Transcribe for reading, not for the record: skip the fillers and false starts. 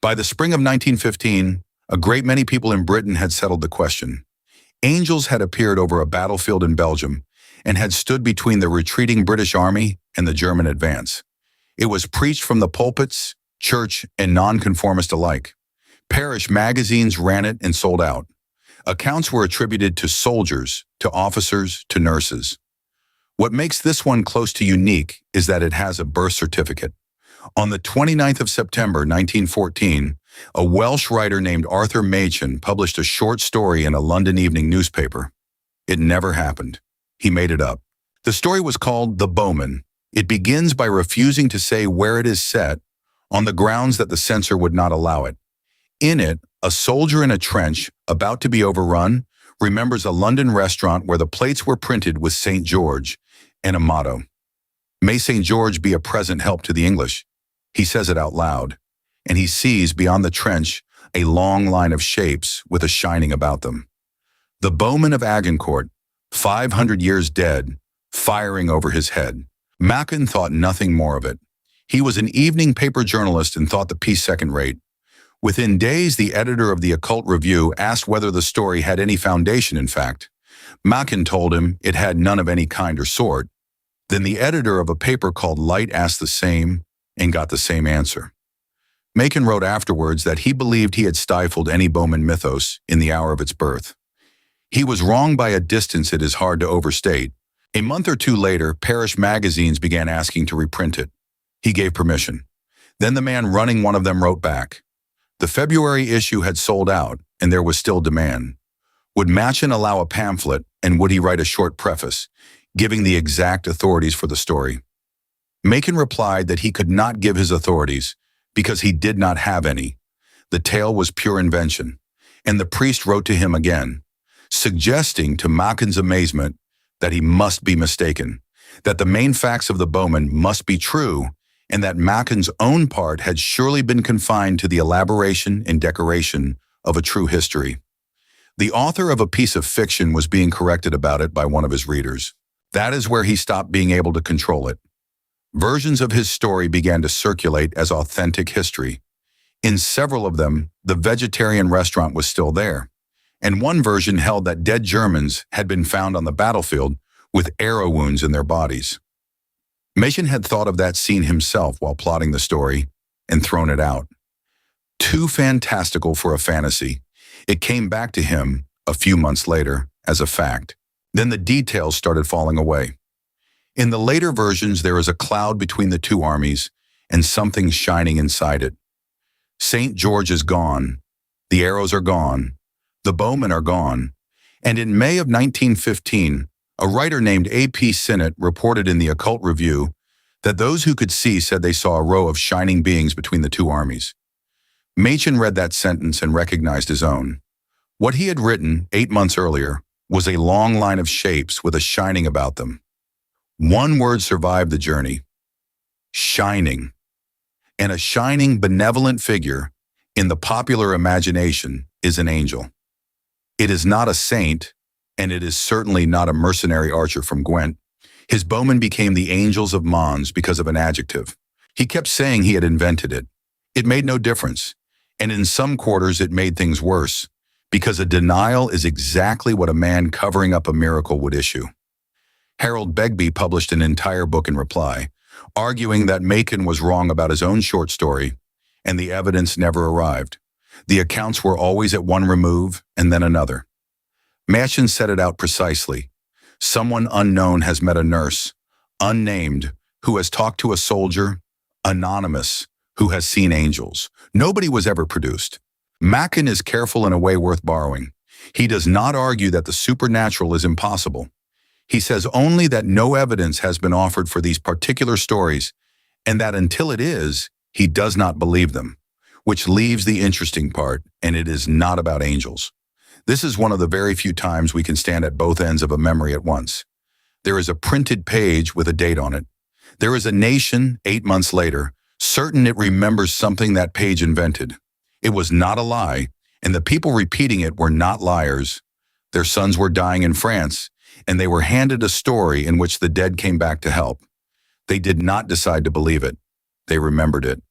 By the spring of 1915, a great many people in Britain had settled the question. Angels had appeared over a battlefield in Belgium and had stood between the retreating British army and the German advance. It was preached from the pulpits, church, and nonconformist alike. Parish magazines ran it and sold out. Accounts were attributed to soldiers, to officers, to nurses. What makes this one close to unique is that it has a birth certificate. On the 29th of September 1914, a Welsh writer named Arthur Machen published a short story in a London evening newspaper. It never happened. He made it up. The story was called The Bowmen. It begins by refusing to say where it is set on the grounds that the censor would not allow it. In it, a soldier in a trench, about to be overrun, remembers a London restaurant where the plates were printed with St. George and a motto. May St. George be a present help to the English. He says it out loud, and he sees beyond the trench a long line of shapes with a shining about them. The Bowmen of Agincourt, 500 years dead, firing over his head. Machen thought nothing more of it. He was an evening paper journalist and thought the piece second-rate. Within days, the editor of the Occult Review asked whether the story had any foundation in fact. Machen told him it had none of any kind or sort. Then the editor of a paper called Light asked the same and got the same answer. Machen wrote afterwards that he believed he had stifled any Bowmen mythos in the hour of its birth. He was wrong by a distance it is hard to overstate. A month or two later, Parish magazines began asking to reprint it. He gave permission. Then the man running one of them wrote back. The February issue had sold out, and there was still demand. Would Machen allow a pamphlet, and would he write a short preface, giving the exact authorities for the story? Machen replied that he could not give his authorities because he did not have any. The tale was pure invention, and the priest wrote to him again, suggesting to Machen's amazement that he must be mistaken, that the main facts of the Bowmen must be true, and that Machen's own part had surely been confined to the elaboration and decoration of a true history. The author of a piece of fiction was being corrected about it by one of his readers. That is where he stopped being able to control it. Versions of his story began to circulate as authentic history. In several of them, the vegetarian restaurant was still there, and one version held that dead Germans had been found on the battlefield with arrow wounds in their bodies. Machen had thought of that scene himself while plotting the story and thrown it out. Too fantastical for a fantasy, it came back to him a few months later as a fact. Then the details started falling away. In the later versions, there is a cloud between the two armies and something shining inside it. St. George is gone, the arrows are gone, the Bowmen are gone, and in May of 1915, a writer named A.P. Sinnott reported in the Occult Review that those who could see said they saw a row of shining beings between the two armies. Machen read that sentence and recognized his own. What he had written 8 months earlier was a long line of shapes with a shining about them. One word survived the journey: shining. And a shining, benevolent figure in the popular imagination is an angel. It is not a saint, and it is certainly not a mercenary archer from Gwent. His Bowmen became the angels of Mons because of an adjective. He kept saying he had invented it. It made no difference, and in some quarters it made things worse, because a denial is exactly what a man covering up a miracle would issue. Harold Begbie published an entire book in reply, arguing that Machen was wrong about his own short story, and the evidence never arrived. The accounts were always at one remove and then another. Machen set it out precisely. Someone unknown has met a nurse, unnamed, who has talked to a soldier, anonymous, who has seen angels. Nobody was ever produced. Machen is careful in a way worth borrowing. He does not argue that the supernatural is impossible. He says only that no evidence has been offered for these particular stories, and that until it is, he does not believe them, which leaves the interesting part, and it is not about angels. This is one of the very few times we can stand at both ends of a memory at once. There is a printed page with a date on it. There is a nation, 8 months later, certain it remembers something that page invented. It was not a lie, and the people repeating it were not liars. Their sons were dying in France, and they were handed a story in which the dead came back to help. They did not decide to believe it. They remembered it.